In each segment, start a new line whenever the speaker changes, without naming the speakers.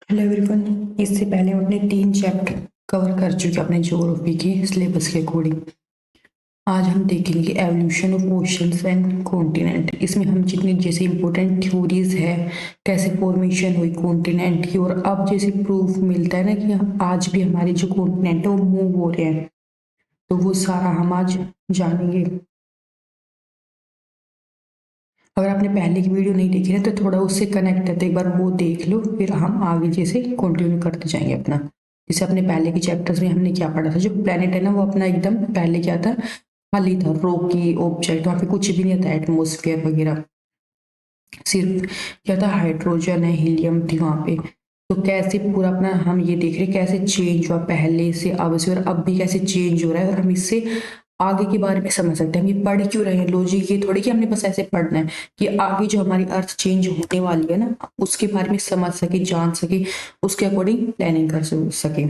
Hello everyone. इससे पहले हम अपने 3 चैप्टर कवर कर चुके अपने ज्योग्राफी के सिलेबस के अकॉर्डिंग। आज हम देखेंगे evolution of oceans and continent. इसमें हम जितनी जैसे इंपॉर्टेंट थ्योरीज है, कैसे फॉर्मेशन हुई कॉन्टिनेंट की, और अब जैसे प्रूफ मिलता है ना कि आज भी हमारे जो कॉन्टिनेंट है वो मूव हो रहे हैं, तो वो सारा हम आज जानेंगे। अगर आपने पहले की वीडियो नहीं देखी है तो थोड़ा उससे कनेक्ट है, तो एक बार वो देख लो, फिर हम आगे जैसे कंटिन्यू करते जाएंगे अपना। जैसे अपने पहले के चैप्टर्स में हमने क्या पढ़ा था, जो प्लेनेट है ना वो अपना एकदम पहले क्या था, खाली था, रॉकी ऑब्जेक्ट, वहाँ पे कुछ भी नहीं था, एटमोस्फेयर वगैरह, सिर्फ क्या था, हाइड्रोजन है, हीलियम थी वहाँ पे। तो कैसे पूरा अपना हम ये देख रहे हैं कैसे चेंज हुआ पहले से अब से, और अब भी कैसे चेंज हो रहा है, और हम इससे आगे के बारे में समझ सकते हैं। हम ये पढ़ क्यों रहे हैं, लॉजिक ये थोड़ी कि हमने बस ऐसे पढ़ना है, कि आगे जो हमारी अर्थ चेंज होने वाली है ना उसके बारे में समझ सके, जान सके, उसके अकॉर्डिंग प्लानिंग कर सके।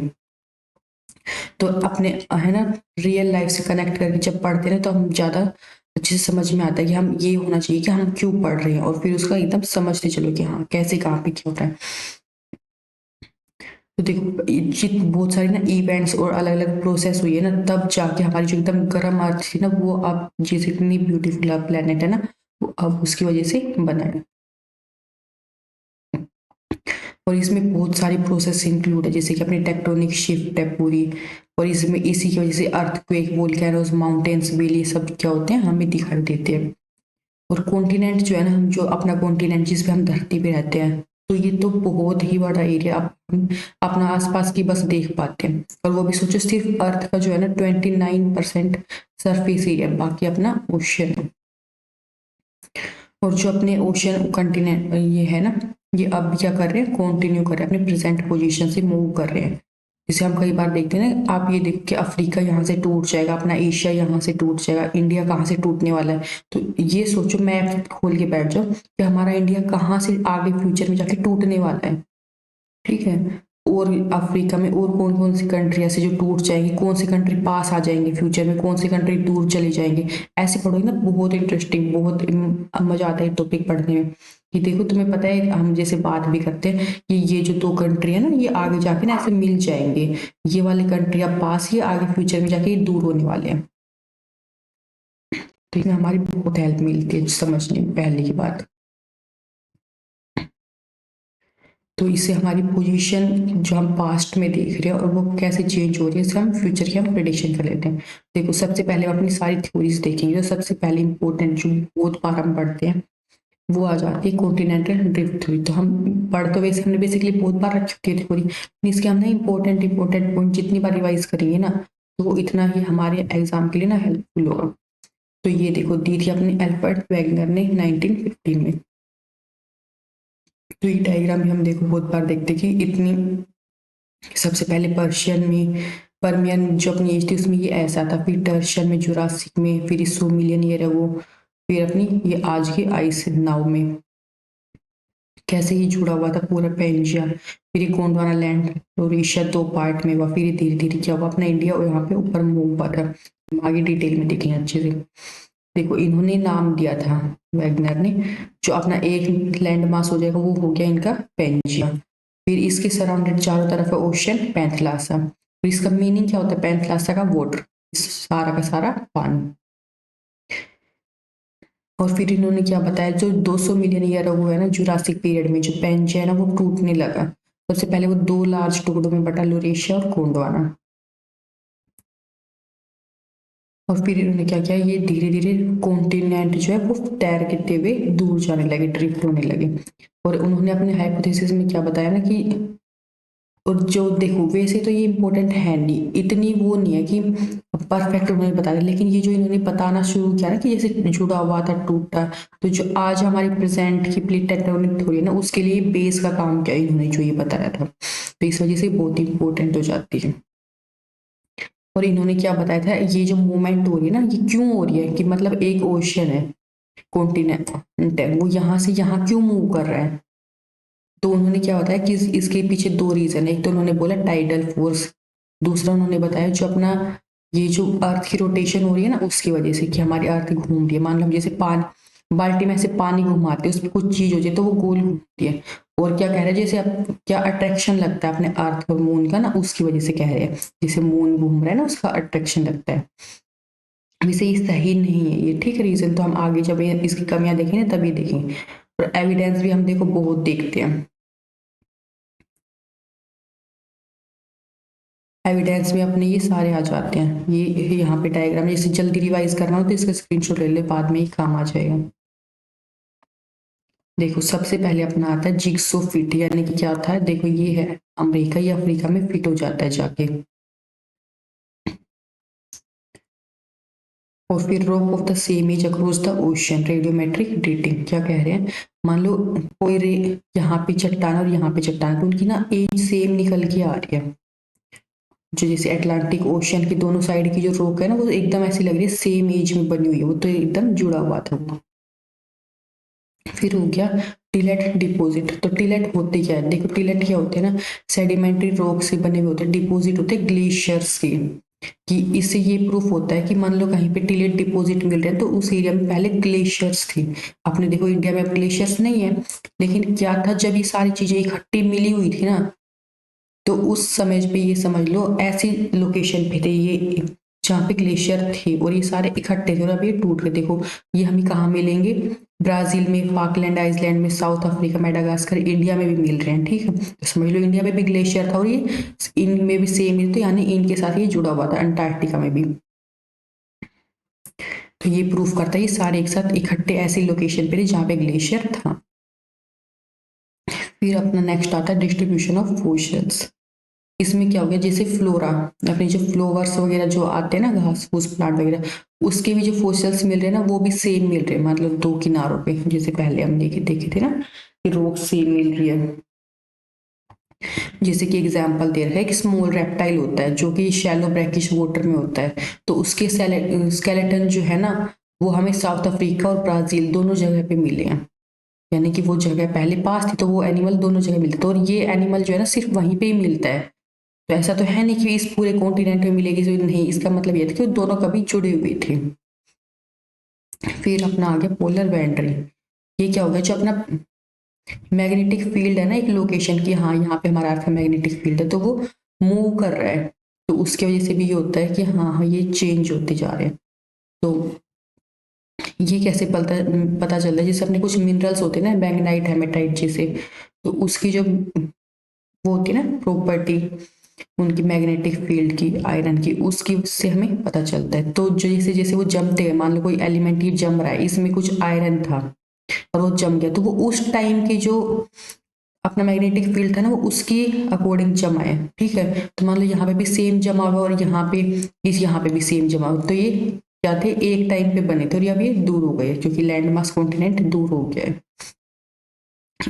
तो अपने है ना रियल लाइफ से कनेक्ट करके जब पढ़ते हैं तो हम ज़्यादा अच्छे से समझ में आता है कि हम ये होना चाहिए कि हम क्यों पढ़ रहे हैं, और फिर उसका एकदम समझते चलो कि हाँ कैसे कहाँ पे क्या होता है। तो देखो बहुत सारी ना इवेंट्स और अलग अलग प्रोसेस हुई है ना, तब जाके हमारी जो एकदम गर्म अर्थ थी ना वो अब जैसे इतनी ब्यूटीफुल प्लेनेट है ना, वो अब उसकी वजह से बना है। और इसमें बहुत सारी प्रोसेस इंक्लूड है, जैसे कि अपनी टेक्टोनिक शिफ्ट है पूरी, और इसमें इसी की वजह से अर्थक्वेक, वोल्केनोज, माउंटेन्स, बेल, ये सब क्या होते हैं हमें दिखाई देते हैं। और कॉन्टिनेंट जो है ना, हम जो अपना कॉन्टिनेंट जिस पे हम धरती पे रहते हैं, तो ये तो बहुत ही बड़ा एरिया, हम अपना आसपास की बस देख पाते हैं, और वो भी सोचो सिर्फ अर्थ का जो है ना 29% सरफेस एरिया, बाकी अपना ओशन है। और जो अपने ओशन कंटिनेंट ये है ना, ये अब क्या कर रहे हैं, कंटिन्यू कर रहे हैं अपने प्रेजेंट पोजीशन से मूव कर रहे हैं। जैसे हम कई बार देखते हैं ना, आप ये देख के अफ्रीका यहाँ से टूट जाएगा, अपना एशिया यहाँ से टूट जाएगा, इंडिया कहाँ से टूटने वाला है। तो ये सोचो, मैप खोल के बैठ जाओ कि हमारा इंडिया कहाँ से आगे फ्यूचर में जाके टूटने वाला है। ठीक है। और अफ्रीका में और कौन कौन सी कंट्री ऐसे जो टूट जाएंगी, कौन सी कंट्री पास आ जाएंगे फ्यूचर में, कौन सी कंट्री दूर चले जाएंगे, ऐसे पढ़ोगे ना, बहुत इंटरेस्टिंग, बहुत मजा आता है टॉपिक पढ़ने में। कि देखो तुम्हें पता है, हम जैसे बात भी करते हैं कि ये जो दो कंट्री है ना ये आगे जाके ना ऐसे मिल जाएंगे, ये वाली कंट्री अब पास ही, आगे फ्यूचर में जाके ये दूर होने वाले हैं। तो इसमें हमारी बहुत हेल्प मिलती है समझने में पहले की बात। तो इससे हमारी पोजीशन जो हम पास्ट में देख रहे हैं और वो कैसे चेंज हो रही है, इससे हम फ्यूचर की हम प्रिडिक्शन कर लेते हैं। देखो सबसे पहले हम अपनी सारी थ्योरीज देखेंगे, तो सबसे पहले इंपॉर्टेंट जो बहुत बार हम पढ़ते हैं वो आ जाती है कॉन्टिनेंटल ड्रिफ्ट थ्योरी। तो हम पढ़ तो वैसे हमने बेसिकली बहुत बार रखी होती है थ्योरी, लेकिन इसके हम ना इंपॉर्टेंट पॉइंट जितनी बार रिवाइज करेंगे ना, तो वो इतना ही हमारे एग्जाम के लिए ना हेल्पफुल होगा। तो ये देखो दी थी अपने एल्बर्ट वैगनर ने 1915 में। तो ये डायग्राम भी हम देखो बहुत बार देखते कि इतनी, सबसे पहले पर्शियन में, परमियन जो अपनी एज थी उसमें ये ऐसा था, फिर टर्शियन में, जुरासिक में, फिर 100 मिलियन ईयर है वो, फिर अपनी ये आज के आइस नाव में कैसे ही जुड़ा हुआ था पूरा पेंजिया, फिर ये गोंडवाना लैंड और एशिया दो पार्ट में हुआ, फिर धीरे धीरे क्या हुआ, अपना इंडिया और यहाँ पे ऊपर मूव हुआ था। हम आगे डिटेल में देखेंगे अच्छे से। देखो इन्होंने नाम दिया था वैगनर ने, जो अपना एक लैंड मास हो जाएगा वो हो गया इनका पेंजिया। फिर इसके सराउंडेड चारों तरफ है ओशन पैंथलासा। तो इसका मीनिंग क्या होता है पैंथलासा का, वाटर, सारा का सारा पानी। और फिर इन्होंने क्या बताया, जो 200 मिलियन ईयर वो है ना जुरासिक पीरियड में जो पेंजिया है ना वो टूटने लगा। सबसे पहले वो दो लार्ज टुकड़ों में बटा, यूरेशिया और गोंडवाना। और फिर इन्होंने क्या किया, ये धीरे धीरे कॉन्टिनेंट जो है वो तैर करते हुए दूर जाने लगे, ड्रिफ्ट होने लगे। और उन्होंने अपने हाइपोथेसिस में क्या बताया ना कि, और जो देखो वैसे तो ये इंपॉर्टेंट है नहीं, इतनी वो नहीं है कि परफेक्ट उन्होंने बता दिया, लेकिन ये जो इन्होंने बताना शुरू किया ना कि जैसे जुड़ा हुआ था, टूटा, तो जो आज हमारी प्रेजेंट की प्लेट टेक्टोनिक थ्योरी है ना उसके लिए बेस का काम किया इन्होंने, जो ये बताया था, तो इस वजह से बहुत इंपॉर्टेंट हो जाती है। और इन्होंने क्या बताया था, ये जो मूवमेंट हो रही है ना ये क्यों हो रही है, कि मतलब एक ओशन है, कॉन्टिनेंट है, वो यहाँ से यहाँ क्यों मूव कर रहा है। तो उन्होंने क्या बताया कि इसके पीछे दो रीजन है, एक तो उन्होंने बोला टाइडल फोर्स, दूसरा उन्होंने बताया जो अपना ये जो अर्थ की रोटेशन हो रही है ना उसकी वजह से, कि हमारी अर्थ घूम रही है, मान लो जैसे पानी, बाल्टी में ऐसे पानी घुमाते हैं, उसमें कुछ चीज हो जाए तो वो गोल घूमती है। और क्या कह रहे हैं, जैसे अब क्या अट्रैक्शन लगता है अपने अर्थ और मून का ना, उसकी वजह से कह रहे हैं, जैसे मून घूम रहा है ना उसका अट्रैक्शन लगता है। वैसे ये सही नहीं है ये, ठीक रीजन तो हम आगे जब इसकी कमियां देखेंगे तभी देखेंगे। और एविडेंस भी हम देखो बहुत देखते हैं, एविडेंस में अपने ये सारे आ जाते हैं। ये यहाँ पे डायग्राम, जैसे जल्दी रिवाइज करना हो तो इसका स्क्रीनशॉट ले ले, बाद में ही काम आ जाएगा। देखो सबसे पहले अपना आता है जिग्सो फिट, यानी कि क्या होता है, देखो ये है अमेरिका या अफ्रीका में फिट हो जाता है जाके। और फिर rock of the same age across the ocean, radiometric dating, क्या कह रहे हैं, मान लो कोई रे, यहाँ पे चट्टान और यहाँ पे चट्टान, तो उनकी ना एज सेम निकल के आ रही है। जो जैसे अटलांटिक ओशन की दोनों साइड की जो रोक है ना, वो एकदम ऐसी लग रही है सेम एज में बनी हुई है, वो तो एकदम जुड़ा हुआ था वो। फिर हो गया टिलेट डिपॉजिट, तो टिलेट होते क्या है, देखो टिलेट क्या होते हैं ना, सेडिमेंट्री रॉक से बने हुए होते हैं, डिपॉजिट होते हैं ग्लेशियर्स के। कि इससे ये प्रूफ होता है कि मान लो कहीं पे टिलेट डिपॉजिट मिल रहे हैं तो उस एरिया में पहले ग्लेशियर्स थी। आपने देखो इंडिया में अब ग्लेशियर्स नहीं है, लेकिन क्या था, जब ये सारी चीजें इकट्ठी मिली हुई थी ना, तो उस समय पे ये समझ लो ऐसी लोकेशन पे थे ये, जहाँ पे ग्लेशियर थे और ये सारे इकट्ठे थे, और अब ये टूट गए। देखो ये हमें कहाँ मिलेंगे, ब्राजील में, फाकलैंड आइसलैंड में, साउथ अफ्रीका, मेडागास्कर, इंडिया में भी मिल रहे हैं, ठीक है। तो समझ लो इंडिया में भी ग्लेशियर था और ये इनमें भी सेम ही, तो यानी इनके साथ ये जुड़ा हुआ था, अंटार्कटिका में भी। तो ये प्रूफ करता है ये सारे एक साथ इकट्ठे ऐसी लोकेशन पे थे जहाँ पे ग्लेशियर था। फिर अपना नेक्स्ट आता है डिस्ट्रीब्यूशन ऑफ फोसिल्स। इसमें क्या हो गया, जैसे फ्लोरा, अपने जो फ्लोवर्स वगैरह जो आते हैं ना, घास फूस प्लांट वगैरह, उसके भी जो फोसिल्स मिल रहे हैं ना, वो भी सेम मिल रहे हैं, मतलब दो किनारों पे, जैसे पहले हम देखे देखे थे ना कि रोक सेम मिल रही है। जैसे कि एग्जांपल दे रखा है कि स्मॉल रेप्टाइल होता है जो कि शैलो ब्रैकिश वाटर में होता है, तो उसके स्केलेटन जो है ना, वो हमें साउथ अफ्रीका और ब्राजील दोनों जगह पे मिले हैं। यानी कि वो जगह पहले पास थी, तो वो एनिमल दोनों जगह मिलते थे, और ये एनिमल जो है ना सिर्फ वहीं पे ही मिलता है। तो ऐसा तो है नहीं कि इस पूरे कॉन्टिनेंट में मिलेगी, तो नहीं, इसका मतलब ये था कि वो दोनों कभी जुड़े हुए थे। फिर अपना आ गया पोलर बाउंड्री। ये क्या होगा, जो अपना मैग्नेटिक फील्ड है ना एक लोकेशन की, हाँ यहाँ पे हमारा अर्थ मैग्नेटिक फील्ड है, तो वो मूव कर रहा है, तो उसकी वजह से भी ये होता है कि हाँ हाँ ये चेंज होते जा रहे हैं। तो ये कैसे पता चलता है, जैसे अपने कुछ मिनरल्स होते हैं ना, बैंगनाइट, हेमेटाइट जैसे, तो उसकी जो वो होती है ना प्रॉपर्टी, उनकी मैग्नेटिक फील्ड की, आयरन की, उसकी उससे हमें पता चलता है। तो जैसे जैसे वो जमते हैं, मान लो कोई एलिमेंट ही जम रहा है, इसमें कुछ आयरन था और वो जम गया, तो वो उस टाइम की जो अपना मैग्नेटिक फील्ड था ना, वो उसकी अकॉर्डिंग जमा है, ठीक है। तो मान लो यहाँ पे भी सेम जमा हुआ और यहाँ पे यहाँ पे भी सेम जमा हुआ, तो ये क्या थे, एक टाइम पे बने थे, और अब ये दूर हो गए क्योंकि लैंड मास कॉन्टिनेंट दूर हो गया है।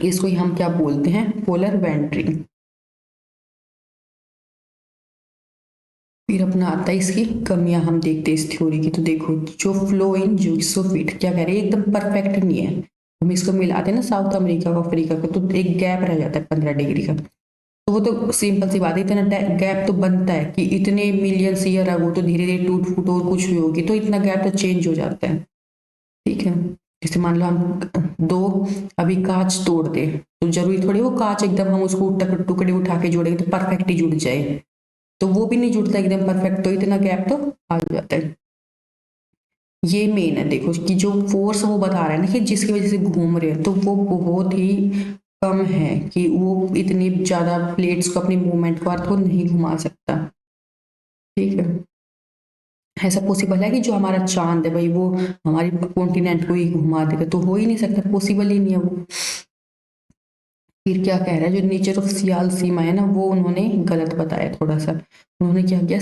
इसको ही हम क्या बोलते हैं, पोलर बाउंड्री। फिर अपना आता है इसकी कमियां, हम देखते हैं इस थ्योरी की। तो देखो जो फ्लो इन जूसोफिट, क्या कह रहे हैं, एकदम परफेक्ट नहीं है। हम इसको मिलाते हैं ना साउथ अमेरिका और अफ्रीका को, तो एक गैप रह जाता है 15 डिग्री का। तो वो तो सिंपल सी बात है, इतना गैप तो बनता है कि इतने मिलियंस ईयर अगो तो धीरे धीरे टूट फूट और कुछ हुई होगी, तो इतना गैप तो चेंज हो जाता है, ठीक है। जैसे मान लो हम दो अभी कांच तोड़ दे, तो जरूरी थोड़ी वो कांच एकदम हम उसको टुकड़े उठा के जोड़ेंगे तो परफेक्ट ही जुड़ जाए, तो वो भी नहीं जुड़ता एकदम परफेक्ट, तो इतना गैप तो आ जाता है। ये मेन है, देखो कि जो फोर्स वो बता रहा है ना कि जिसकी वजह से घूम रहे हैं, तो वो बहुत ही कम है कि वो इतनी ज्यादा प्लेट्स को, अपनी मूवमेंट को, अर्थ को नहीं घुमा सकता, ठीक है। ऐसा पॉसिबल है कि जो हमारा चांद है भाई वो हमारी कॉन्टिनेंट को ही घुमा देगा, तो हो ही नहीं सकता, पॉसिबल ही नहीं है वो। फिर क्या कह रहा है, जो नेचर ऑफ सियाल सीमा है ना, वो उन्होंने गलत बताया थोड़ा सा। उन्होंने क्या किया,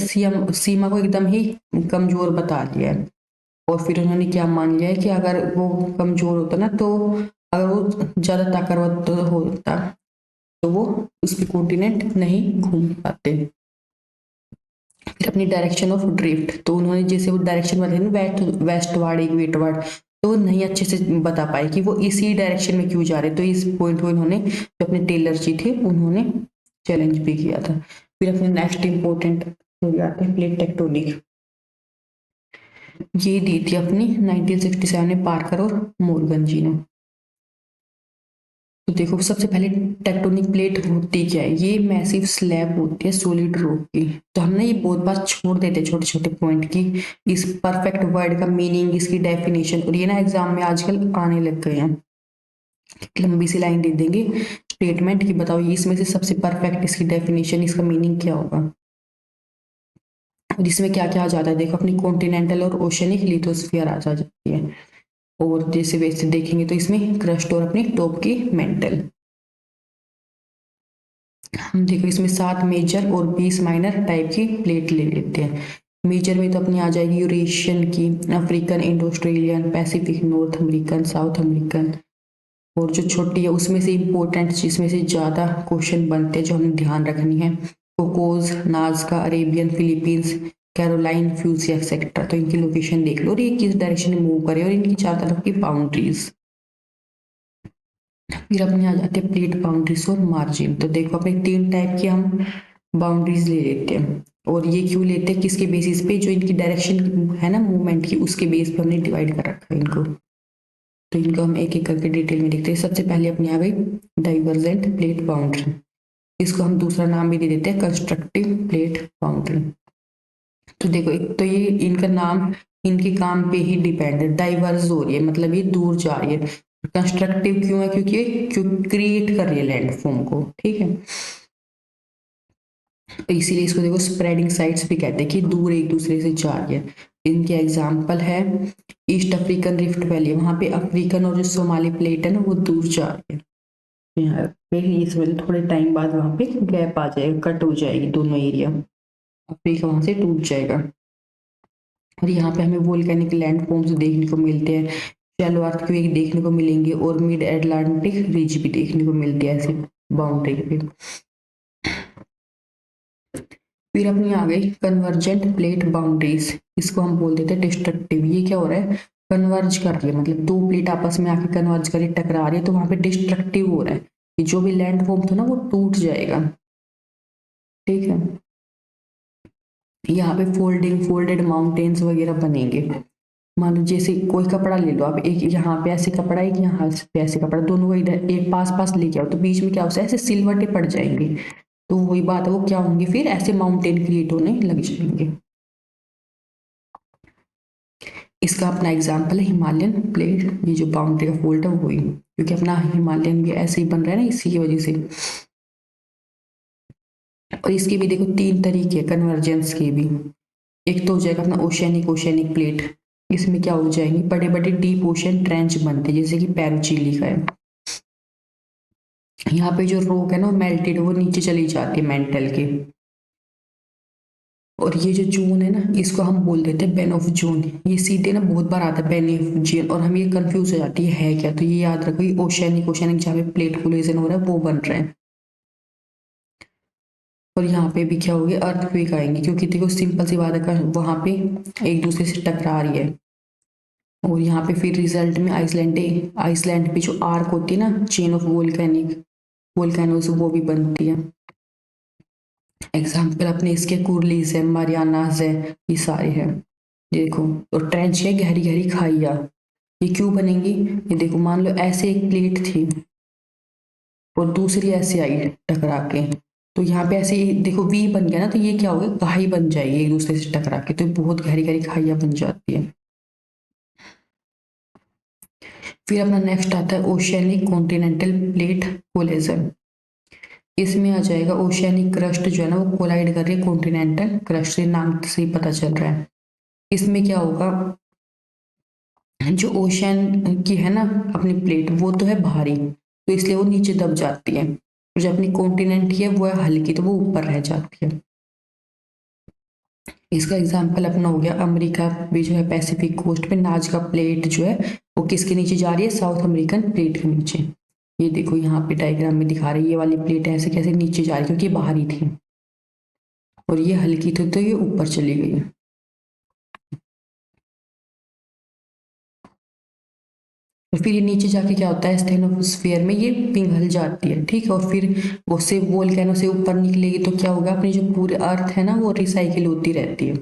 सीमा को एकदम ही कमजोर बता दिया है। और फिर उन्होंने क्या मान लिया है कि अगर वो कमजोर होता ना, तो अगर वो ज्यादा ताकतवर होता, तो वो उस पे कॉन्टिनेंट नहीं घूम पाते। फिर अपनी डायरेक्शन ऑफ ड्रिफ्ट, तो उन्होंने जैसे वो डायरेक्शन बताई ना, वेस्टवार्ड इक्वेटवार्ड, तो वो नहीं अच्छे से बता पाए कि वो इसी डायरेक्शन में क्यों जा रहे, तो इस पॉइंट को इन्होंने, जो अपने टेलर जी थे, उन्होंने चैलेंज भी किया था। फिर अपने नेक्स्ट इंपॉर्टेंट हो जाते हैं प्लेट टेक्टोनिक। ये दी थी अपनी 1967 में पार्कर और मॉर्गन जी ने। तो देखो सबसे पहले टेक्टोनिक प्लेट होती क्या है, ये मैसिव स्लैब होती है सॉलिड रॉक की। तो हम ना ये बहुत बार छोड़ देते हैं छोटे छोटे पॉइंट की, इस परफेक्ट वर्ड का मीनिंग, इसकी डेफिनेशन, और ये ना एग्जाम में आजकल आने लग गए हैं। लंबी सी लाइन दे देंगे स्टेटमेंट की, बताओ ये इसमें से सबसे परफेक्ट, इसकी डेफिनेशन, इसका मीनिंग क्या होगा। और इसमें क्या क्या आ जाता है, देखो अपनी कॉन्टिनेंटल और ओशनिक लिथोस्फीयर आ जाती है। और जैसे वैसे देखेंगे तो इसमें क्रस्ट और अपनी टॉप की मेंटल। हम देखो इसमें 7 मेजर और 20 माइनर टाइप की प्लेट ले लेते हैं। मेजर में तो अपनी आ जाएगी यूरेशियन की, African, Indo Australian, Pacific, north American, south American. और जो छोटी है उसमें से इम्पोर्टेंट, जिसमें से ज़्यादा क्वेश्चन बनते हैं जो हमें ध्यान रखनी है, Cocos, नाजका, Arabian, Philippines, Caroline, fuchsia etcetera. तो इनकी लोकेशन देख लो और ये किस डायरेक्शन में मूव करे और इनकी चार तरफ की बाउंड्रीज। फिर अपने आ जाते हैं प्लेट बाउंड्रीज और मार्जिन। तो देखो अपने 3 टाइप की हम बाउंड्रीज ले लेते हैं। और ये क्यों लेते हैं, किसके बेसिस पे, जो इनकी डायरेक्शन है ना मूवमेंट की, उसके बेस पे हमने डिवाइड कर रखा है इनको। तो इनको हम एक एक करके डिटेल में देखते हैं। सबसे पहले अपनी आ गई डाइवर्जेंट प्लेट बाउंड्री। इसको हम दूसरा नाम भी दे देते हैं कंस्ट्रक्टिव प्लेट बाउंड्री। तो देखो एक तो ये इनका नाम इनके काम पे ही डिपेंड है, डाइवर्स हो रही है मतलब ये दूर जा रही है। कंस्ट्रक्टिव क्यों है, क्योंकि ये क्रिएट कर रही है लैंडफॉर्म को, ठीक है। तो इसीलिए इसको देखो स्प्रेडिंग साइट्स भी कहते हैं कि दूर एक दूसरे से जा रही है। इनके एग्जाम्पल है ईस्ट अफ्रीकन रिफ्ट वैली, वहां पे अफ्रीकन और जो सोमाली प्लेट है ना वो दूर जा रही है। यहाँ पे इसमें थोड़े टाइम बाद वहां पे गैप आ जाएगा, कट हो जाएगी दोनों एरिया, अफ्रीका वहां से टूट जाएगा। और यहाँ पे हमें वोल्केनिक लैंड फॉर्म्स देखने को मिलते हैं, शैलो अर्थक्वेक देखने को मिलेंगे और मिड अटलांटिक रिज भी देखने को मिलती है ऐसे बाउंड्री पे। फिर अपनी आ गई कन्वर्जेंट प्लेट बाउंड्रीज। इसको हम बोल देते हैं डिस्ट्रक्टिव। ये क्या हो रहा है, कन्वर्ज कर रही है, मतलब दो प्लेट आपस में आके कन्वर्ज कर रही, टकरा रही है, तो वहां पे डिस्ट्रक्टिव हो रहा है कि जो भी लैंड फॉर्म था ना वो टूट जाएगा, ठीक है। यहाँ पे फोल्डेड माउंटेन्स वगैरह बनेंगे। मान लो जैसे कोई कपड़ा ले लो आप, एक यहाँ पे ऐसे कपड़ा, एक यहाँ पे ऐसे कपड़ा, दोनों को इधर एक पास पास लेके आओ तो बीच में क्या होता है, ऐसे सिलवटे पड़ जाएंगे। तो वही बात है, वो क्या होंगे, फिर ऐसे माउंटेन क्रिएट होने लग जाएंगे। इसका अपना एग्जाम्पल है हिमालयन प्लेट। ये जो बाउंड्री का फोल्ड है वो ही, क्योंकि अपना हिमालयन भी ऐसे ही बन रहा है ना इसी की वजह से। और इसके भी देखो 3 तरीके कन्वर्जेंस के भी। एक तो हो जाएगा अपना ओशियनिक ओशियनिक प्लेट। इसमें क्या हो जाएंगे, बड़े बड़े डीप ओशन ट्रेंच बनते हैं, जैसे कि पेरू चिली का है। यहाँ पे जो रॉक है ना मेल्टेड, वो नीचे चली जाती है मेंटल के। और ये जो जून है ना, इसको हम बोल देते हैं बेन ऑफ जून। ये सीधे ना बहुत बार आता है बेन ऑफ जून, और हम ये कंफ्यूज हो जाती है क्या, तो ये याद रखो ये ओशियनिक ओशियनिक जहाँ पे प्लेट कोलिजन हो रहा है वो बन रहा है। और यहाँ पे भी क्या हो गया, अर्थक्वेक आएंगे, क्योंकि देखो सिंपल सी बात है वहां पे एक दूसरे से टकरा रही है। और यहाँ पे फिर रिजल्ट में आइसलैंड पे जो आर्क होती है ना, चेन ऑफ वोल्केनोस, वो भी बनती है। एग्जाम्पल अपने इसके कुर्लीज है, मारियानाज है, ये सारे हैं। देखो और ट्रेंच है, गहरी गहरी खाइया, ये क्यों बनेंगी, ये देखो मान लो ऐसे एक प्लेट थी और दूसरी ऐसे आई टकरा के, तो यहाँ पे ऐसे ही देखो वी बन गया ना, तो ये क्या हो गया, खाई बन जाएगी एक दूसरे से टकरा के, तो बहुत गहरी गहरी खाइया बन जाती है। फिर अपना नेक्स्ट आता है ओशियनिक कॉन्टिनेंटल प्लेट कोलिजन। इसमें आ जाएगा ओशियनिक क्रस्ट जो है ना वो कोलाइड कर रही है कॉन्टिनेंटल क्रस्ट से, नाम से ही पता चल रहा है। इसमें क्या होगा, जो ओशन की है ना अपनी प्लेट, वो तो है भारी, तो इसलिए वो नीचे दब जाती है। और जो अपनी कॉन्टिनेंट की है वो है हल्की, तो वो ऊपर रह जाती है। इसका एग्जाम्पल अपना हो गया अमेरिका भी, जो है पैसिफिक कोस्ट पे नाज का प्लेट जो है वो किसके नीचे जा रही है, साउथ अमेरिकन प्लेट के नीचे। ये देखो यहाँ पे डायग्राम में दिखा रही है, ये वाली प्लेट ऐसे कैसे नीचे जा रही है, क्योंकि ये बाहरी थी और ये हल्की थी तो ये ऊपर चली गई। और फिर ये नीचे जाके क्या होता है, स्टेनोस्फीयर में ये पिघल जाती है, ठीक है। और फिर उससे वोल्केनो से ऊपर निकलेगी तो क्या होगा, अपनी जो पूरी अर्थ है ना वो रिसाइकिल होती रहती है।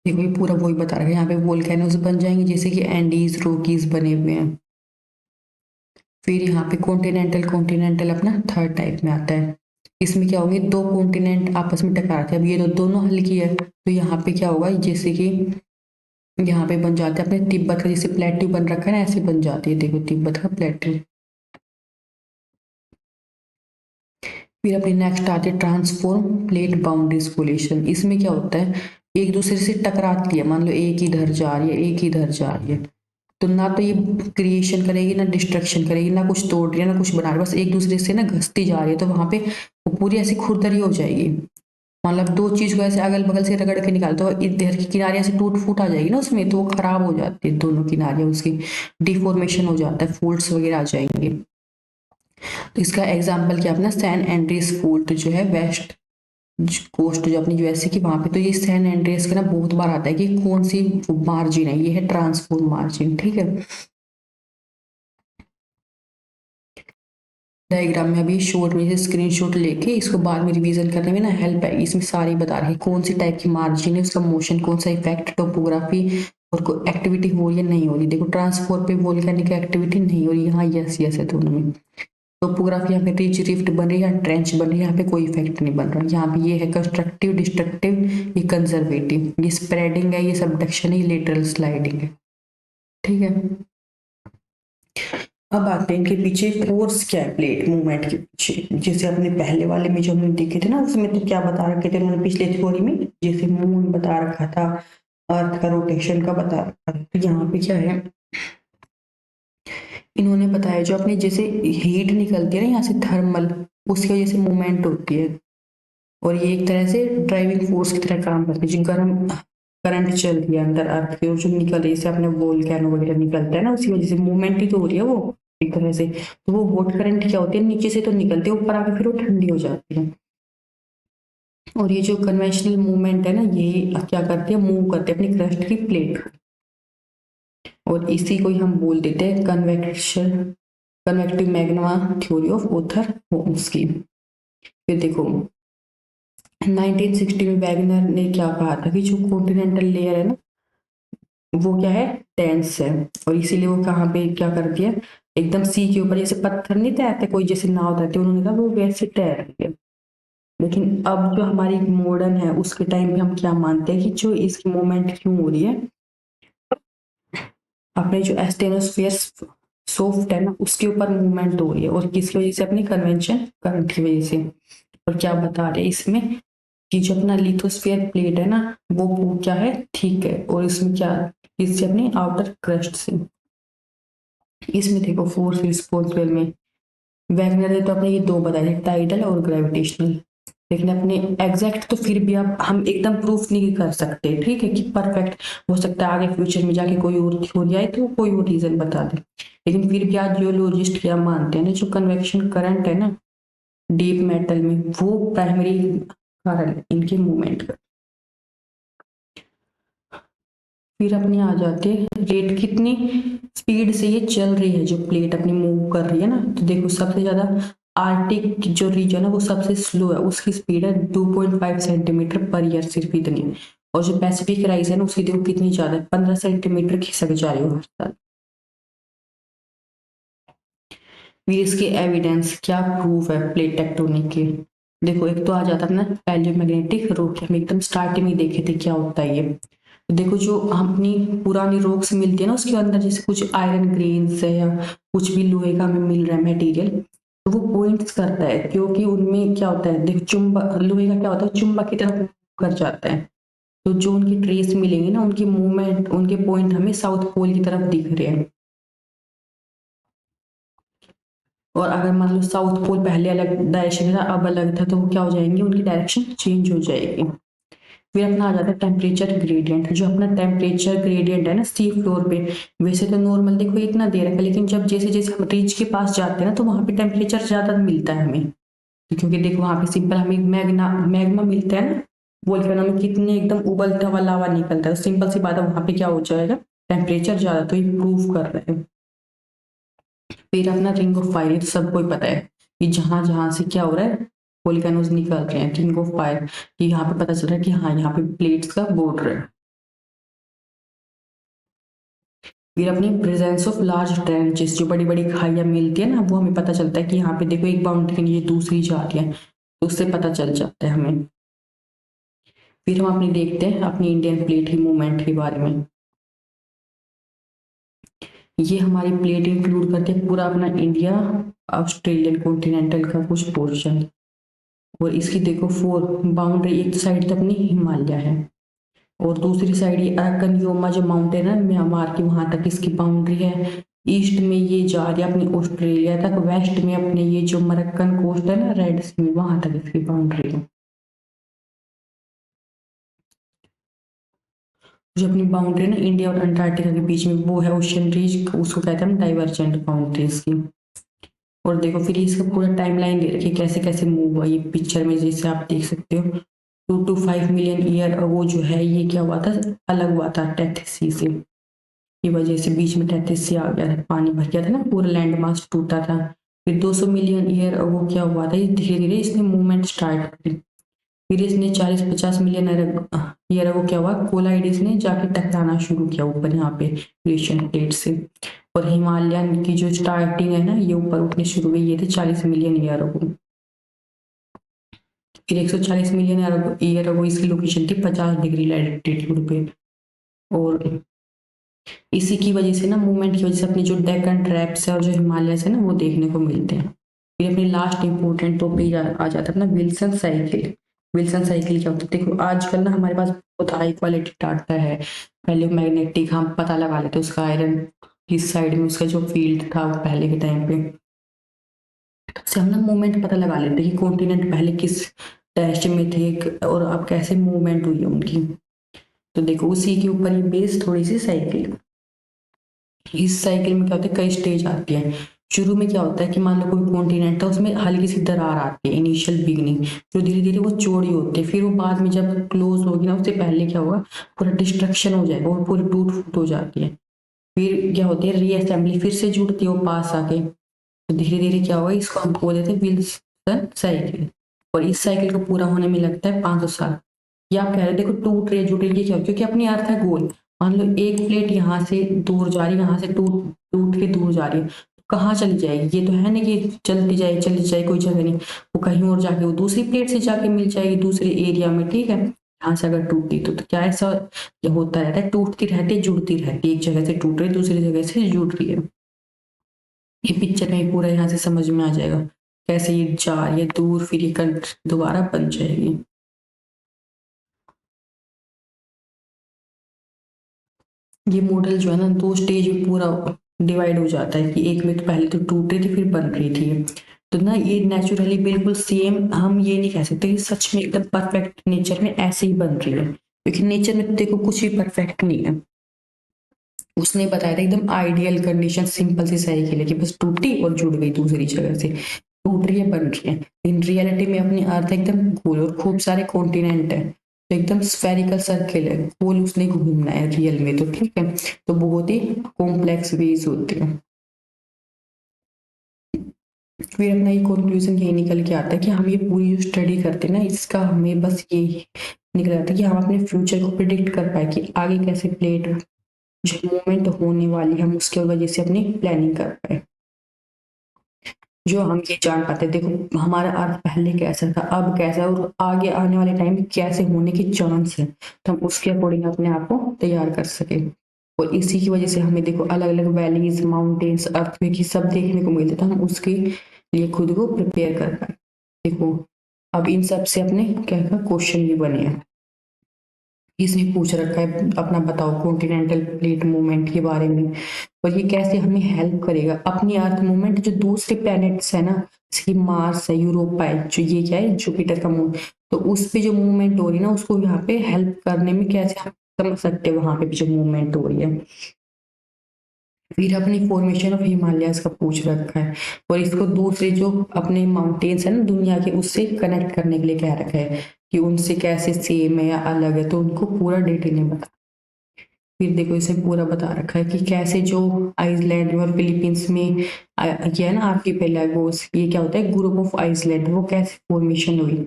देखो ये पूरा वही बता रहा है, यहाँ पे वोल्केनोज बन जाएंगे जैसे कि एंडीज रॉकीज बने हुए हैं। फिर यहाँ पे कॉन्टिनेंटल, कॉन्टिनेंटल अपना थर्ड टाइप में आता है। इसमें क्या होंगे, दो कॉन्टिनेंट आपस में टकरा थे, अब ये तो दोनों हल की है, तो यहाँ पे क्या होगा, जैसे कि यहाँ पे बन जाते हैं अपने तिब्बत का जैसे प्लेट्यू बन रखा है ना, ऐसे बन जाती है, देखो तिब्बत का प्लेट्यू। फिर अपनी नेक्स्ट आती है ट्रांसफॉर्म प्लेट बाउंड्री स्पोलेशन। इसमें क्या होता है, एक दूसरे से टकराती है, मान लो एक इधर जा रही है, एक इधर जा रही है, तो ना तो ये क्रिएशन करेगी ना डिस्ट्रक्शन करेगी, ना कुछ तोड़ रही है ना कुछ बना रही है, बस एक दूसरे से ना घसती जा रही है, तो वहां पे वो पूरी ऐसी खुरदरी हो जाएगी। मतलब दो चीज को ऐसे अगल बगल से रगड़ के निकाल तो इधर की किनारे ऐसे टूट फूट आ जाएगी ना उसमें, तो वो खराब हो जाती है दोनों किनारे, उसकी डिफॉर्मेशन हो जाता है, फोल्ड्स वगैरह आ जाएंगे। तो इसका एग्जाम्पल क्या अपना सैन एंड्रियस फोर्ट जो है वेस्ट कोस्ट जो अपनी यूएसए की, वहां पे तो ये सैन एंड्रियस का ना बहुत बार आता है कि कौन सी मार्जिन है, ये है ट्रांसफॉर्म मार्जिन, ठीक है। डायग्राम में अभी शॉर्ट में से स्क्रीनशॉट लेके इसको बाद में रिवीजन करने में ना हेल्प है, इसमें सारी बता रही है कौन सी टाइप की मार्जिन है, उसका मोशन कौन सा इफेक्ट, टोपोग्राफी और कोई एक्टिविटी हो रही है नहीं हो रही। देखो ट्रांसफॉर्म पे वोल्केनिक एक्टिविटी नहीं हो रही, यहाँ यस यस है दोनों में। टोपोग्राफी यहाँ पे रिच रिफ्ट बन रही है या ट्रेंच बन रही है, यहाँ पे कोई इफेक्ट नहीं बन रहा, यहाँ पे ये है कंस्ट्रक्टिव डिस्ट्रक्टिव, ये कंजर्वेटिव, ये स्प्रेडिंग है, ये सबडक्शन है, ये लेटरल स्लाइडिंग है, ठीक है। अब आते हैं इनके पीछे फोर्स क्या है प्लेट मूवमेंट के पीछे, जैसे अपने पहले वाले में जो हमने देखे थे ना, उसमें तो क्या बता रखे थे उन्होंने पिछले थ्योरी में, जैसे मून बता रखा था, अर्थ का रोटेशन का बता रखा था, तो यहाँ पे क्या है, इन्होंने बताया जो अपने जैसे हीट निकलती है ना यहाँ से थर्मल, उसकी वजह से मूवमेंट होती है, और ये एक तरह से ड्राइविंग फोर्स की तरह काम करती है, जो गर्म करंट चल रही है अंदर अर्थ की और जो निकल रही है, जैसे अपने वोल्केनो वगैरह निकलता है ना, उसी वजह से मूवमेंट ही तो हो रही है वो एक तरह से, तो वो हॉट करंट क्या होती है, नीचे से तो निकलती है, ऊपर आके फिर वो ठंडी हो जाती है। और ये जो कन्वेंशनल मूवमेंट है ना, ये क्या करती है, मूव करते हैं अपनी क्रस्ट की प्लेट, और इसी को ही हम बोल देते हैं convection, convective magma theory of Arthur Holmes की। फिर देखो 1960 में वैगनर ने क्या कहा था कि जो कॉन्टिनेंटल लेयर है ना, वो क्या है, डेंस है, और इसीलिए वो कहाँ पे क्या करती है, एकदम सी के ऊपर जैसे पत्थर नहीं तैरते कोई जैसे नाव तैरते, उन्होंने कहा वो वैसे तैर रही है। लेकिन अब जो हमारी मॉडर्न है उसके टाइम पे हम क्या मानते हैं कि जो इसकी मूवमेंट क्यों हो रही है, अपने जो एस्टेनोस्फेयर सॉफ्ट है ना उसके ऊपर मूवमेंट हो रही है, और किसकी वजह से, अपनी कन्वेंशन करंट की वजह से। और क्या बता रहे हैं इसमें कि जो अपना लिथोस्फीयर प्लेट है ना, वो क्या है, ठीक है, और इसमें क्या, इससे अपनी आउटर क्रस्ट से, इसमें देखो फोर्स रिस्पॉन्सिबल में वैगनर ने तो अपने ये दो बताए थे, टाइडल और ग्रेविटेशनल, लेकिन अपने एग्जैक्ट तो फिर भी अब हम एकदम प्रूफ नहीं कर सकते, ठीक है, कि परफेक्ट हो सकता है आगे फ्यूचर में जाके कोई और थ्योरी आए तो कोई और रीजन बता दे, लेकिन फिर भी आज जियोलॉजिस्ट क्या मानते हैं ना, जो कन्वेक्शन करंट है ना डीप मेटल में, वो प्राइमरी कारण है इनके मूवमेंट का। फिर अपनी आ जाती है रेट, कितनी स्पीड से ये चल रही है, जो प्लेट अपनी मूव कर रही है ना, तो देखो सबसे ज्यादा आर्टिक जो रीजन है वो सबसे स्लो है, उसकी स्पीड है 2.5 सेंटीमीटर पर ईयर, सिर्फ इतनी। और जो पैसिफिक राइज है ना उसकी देखो कितनी ज्यादा है, 15 सेंटीमीटर खिसक जा रही हो हर साल। फिर इसके एविडेंस क्या प्रूफ है प्लेट टेक्टोनिक के, देखो एक तो आ जाता है अपना पैलियोमैग्नेटिक रॉक, हम एकदम स्टार्टिंग में देखे थे क्या होता है ये, तो देखो जो अपनी पुरानी रॉक्स मिलती है ना उसके अंदर जैसे कुछ आयरन ग्रेन्स है या कुछ भी लोहे का हमें मिल रहा है मटेरियल, तो वो पॉइंट्स करता है, क्योंकि उनमें क्या होता है, देखो चुंबक लोहे का क्या होता है, चुंबक की तरफ move कर जाता है, तो जो उनकी ट्रेस मिलेंगे ना, उनकी मूवमेंट उनके पॉइंट हमें साउथ पोल की तरफ दिख रहे हैं। और अगर मान लो साउथ पोल पहले अलग डायरेक्शन में था अब अलग था, तो वो क्या हो जाएंगे, उनकी डायरेक्शन चेंज हो जाएगी। फिर अपना आ जाता है टेम्परेचर ग्रेडियंट, जो अपना टेम्परेचर ग्रेडियंट है ना सी फ्लोर पे, वैसे तो नॉर्मल देखो इतना दे रखा है, लेकिन जब जैसे जैसे हम रीच के पास जाते हैं ना, तो वहां पे टेम्परेचर ज्यादा मिलता है हमें, क्योंकि देखो वहां पे सिंपल हमें मैग्मा मिलता है ना, वोल्केनो में कितने एकदम उबलता हुआ लावा निकलता है, तो सिंपल सी बात है वहां पे क्या हो जाएगा, टेम्परेचर ज्यादा, तो ये प्रूव कर रहे हैं। फिर अपना रिंग ऑफ फायर, ये तो सबको ही पता है कि जहां जहां से क्या हो रहा है, वोल्केनोज निकल रहे हैं, रिंग ऑफ फायर, कि यहाँ पे पता चल रहा है कि हाँ यहाँ पे प्लेट्स का बॉर्डर है। फिर अपनी प्रेजेंस ऑफ लार्ज ट्रेंचेस, जो बड़ी बड़ी खाइयाँ मिलती है ना, वो हमें पता चलता है कि यहाँ पे देखो एक बाउंड्री के नीचे दूसरी जा रही है, तो उससे पता चल जाता है हमें। फिर हम अपनी देखते हैं अपनी इंडियन प्लेट की मूवमेंट के बारे में। ये हमारी प्लेट इंक्लूड करते हैं पूरा अपना इंडिया, ऑस्ट्रेलियन कॉन्टिनेंटल का कुछ पोर्शन, और इसकी देखो 4 बाउंड्री, एक साइड तो अपनी हिमालय है और दूसरी साइड ये अराकनयोमा जो माउंटेन है म्यांमार की, वहां तक इसकी बाउंड्री है। ईस्ट में ये जा रही है अपनी ऑस्ट्रेलिया तक, वेस्ट में अपने ये जो मरक्कन कोस्ट है ना रेड सी में, वहां तक इसकी बाउंड्री है। जो अपनी बाउंड्री है ना इंडिया और अंटार्कटिका के बीच में, वो है ओशन रीज, उसको कहते हैं हम डाइवर्जेंट बाउंड्रीज की। और देखो फिर इसका पूरा टाइमलाइन दे रखी है कैसे कैसे मूव हुआ ये पिक्चर में, जैसे आप देख सकते हो 2 to 5 मिलियन ईयर वो जो है ये क्या हुआ था, अलग हुआ था टेथिस सी से, की वजह से बीच में टेथिस सी आ गया था, पानी भर गया था ना, पूरा लैंड मास टूटा था। फिर 200 मिलियन ईयर वो क्या हुआ था, ये धीरे धीरे इसने मूवमेंट स्टार्ट करी। फिर इसने 40-50 मिलियन ईयर वो क्या हुआ, कोलाइड्स ने जाके टकराना शुरू किया ऊपर यहाँ पे ग्लेशियर प्लेट से, और हिमालयन की जो स्टार्टिंग है ना ये ऊपर उठने शुरू हुई, ये थे 40 मिलियन ईयर अगो। फिर 140 मिलियन ईयर अगो इसकी लोकेशन थी 50 डिग्री लैटिट्यूड पे, और इसी की वजह से ना मूवमेंट की वजह से अपनी जो डेक्कन ट्रैप्स है और जो हिमालय है ना वो देखने को मिलते हैं। फिर अपनी लास्ट इंपॉर्टेंट टॉपिक आ जाता है अपना विल्सन साइकिल। विल्सन साइकिल क्या होता है, देखो आजकल ना हमारे पास बहुत हाई क्वालिटी डाटा है, पहले मैग्नेटिक हम पता लगा लेते उसका आयरन किस साइड में उसका जो फील्ड था वो पहले के टाइम पे, से हम ना मूवमेंट पता लगा लेते कि कॉन्टिनेंट पहले किस डैश में थे और अब कैसे मूवमेंट हुई है उनकी। तो देखो उसी के ऊपर ये बेस थोड़ी सी साइकिल, इस साइकिल में क्या होता है कई स्टेज आती है। शुरू में क्या होता है कि मान लो कोई कॉन्टिनेंट है उसमें हल्की सी दरार आती है इनिशियल बिगनिंग, जो धीरे धीरे वो चौड़ी होती है, फिर वो बाद में जब क्लोज होगी ना उससे पहले क्या होगा पूरा डिस्ट्रक्शन हो जाएगा और पूरी टूट फूट हो जाती है। फिर क्या होती है रीअसेंबली, फिर से जुड़ती है वो पास आके, तो धीरे धीरे क्या होगा इसको हम बोल देते हैं विल्सन साइकिल। और इस साइकिल को पूरा होने में लगता है 500 साल। ये आप कह रहे हो देखो टूट रही है जुट रही है, क्या क्योंकि अपनी अर्थ है गोल, मान लो एक प्लेट यहाँ से दूर जा रही है, यहाँ से टूट टूट के दूर जा रही है, तो कहाँ चली जाएगी, ये तो है ना कि चलती जाए कोई जगह नहीं, वो कहीं और जाके वो दूसरी प्लेट से जाके मिल जाएगी दूसरे एरिया में, ठीक है। यहाँ से अगर टूटती तो क्या ऐसा ये होता रहता है, टूटती रहती है जुड़ती रहती है, एक जगह से टूट रही है दूसरी जगह से जुड़ रही है। ये पिक्चर में पूरा यहाँ से समझ में आ जाएगा कैसे ये जा रही है दूर, फिर ये दोबारा बन जाएगी। ये मॉडल जो है ना 2 स्टेज में पूरा डिवाइड हो जाता है कि एक में तो पहले तो टूट रही थी फिर बन रही थी, तो ना ये नेचुरली बिल्कुल सेम हम ये नहीं कह सकते कि सच में एकदम परफेक्ट नेचर में ऐसे ही बन रही है, क्योंकि नेचर में तो देखो कुछ भी परफेक्ट नहीं है। उसने बताया था एकदम आइडियल कंडीशन, सिंपल सी साइकिल है कि बस टूटी और जुड़ गई दूसरी जगह से, टूट रही है बन रही है। इन रियलिटी में अपनी अर्थ एकदम गोल और खूब सारे कॉन्टिनेंट है, तो एकदम स्फेरिकल सर्किल है, गोल उसने घूमना है रियल में, तो ठीक है। तो बहुत ही कॉम्प्लेक्स वेज होते हैं। फिर अपना ये कंक्लूजन ये निकल के आता है कि हम ये पूरी जो स्टडी करते हैं ना इसका हमें बस ये निकल आता है कि हम अपने फ्यूचर को प्रिडिक्ट कर पाए कि आगे कैसे प्लेट जो मूवमेंट होने वाली हम उसके वजह से अपनी प्लानिंग कर पाए, जो हम ये जान पाते हैं देखो हमारा अर्थ पहले कैसा था अब कैसा है और आगे आने वाले टाइम में कैसे होने की चांस है, तो हम उसके अकॉर्डिंग अपने आप को तैयार कर सके। और इसी की वजह से हमें देखो अलग अलग वैलीज माउंटेन्स अर्थक्वेक सब देखने को मिलते, तो हम उसके लिए खुद को प्रिपेयर कर पाए। देखो अब इन सब से अपने क्या क्वेश्चन भी बने हैं, इसने पूछ रखा है अपना बताओ कॉन्टिनेंटल प्लेट मूवमेंट के बारे में, और ये कैसे हमें हेल्प करेगा अपनी अर्थ मूवमेंट जो दूसरे प्लैनेट्स है ना, जैसे कि मार्स है यूरोपा है जो ये क्या है जुपिटर का मून, तो उस पे जो मूवमेंट हो रही है ना उसको यहाँ पे हेल्प करने में कैसे हम समझ सकते हैं वहां पे भी जो मूवमेंट हो रही है। फिर अपनी फॉर्मेशन ऑफ हिमालयस का पूछ रखा है, और इसको दूसरे जो अपने माउंटेन्स है ना दुनिया के उससे कनेक्ट करने के लिए कह रखा है कि उनसे कैसे सेम है या अलग है, तो उनको पूरा डिटेल में बता। फिर देखो इसे पूरा बता रखा है कि कैसे जो आइसलैंड और फिलीपींस में ये है ना आर्किपेलागोस, ये क्या होता है ग्रुप ऑफ आइसलैंड, वो कैसे फॉर्मेशन हुई।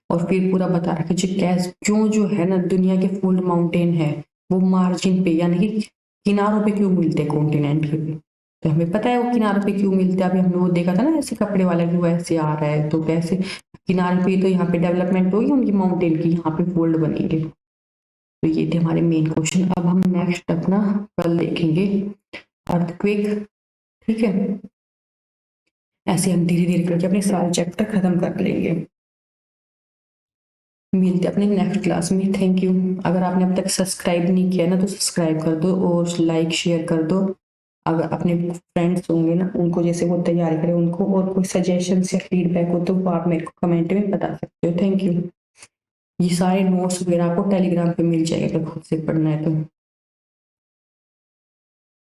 और फिर पूरा बता रखा है जो कैस क्यों जो है ना दुनिया के फुल माउंटेन है वो मार्जिन पे यानी कि किनारों पे क्यों मिलते हैं कॉन्टिनेंट के भी, तो हमें पता है वो किनारों पे क्यों मिलते हैं। अभी हमने वो देखा था ना ऐसे कपड़े वाला कि वो ऐसे आ रहा है, तो कैसे किनारे पे, तो यहाँ पे डेवलपमेंट होगी उनकी माउंटेन की, यहाँ पे फोल्ड बनेंगे। तो ये थे हमारे मेन क्वेश्चन। अब हम नेक्स्ट अपना कल देखेंगे अर्थक्वेक। ठीक है, ऐसे हम धीरे धीरे करके अपने सारे चैप्टर खत्म कर लेंगे। मिलते हैं अपने नेक्स्ट क्लास में। Thank you. अगर आपने अब तक सब्सक्राइब नहीं किया ना तो सब्सक्राइब कर दो और लाइक शेयर कर दो। अगर अपने फ्रेंड्स होंगे ना उनको, जैसे वो तैयारी करें उनको, और कोई सजेशन या फीडबैक हो तो वो आप मेरे को कमेंट में बता सकते हो। Thank you. ये सारे नोट्स वगैरह आपको टेलीग्राम पे मिल जाएगा अगर खुद से पढ़ना है तो।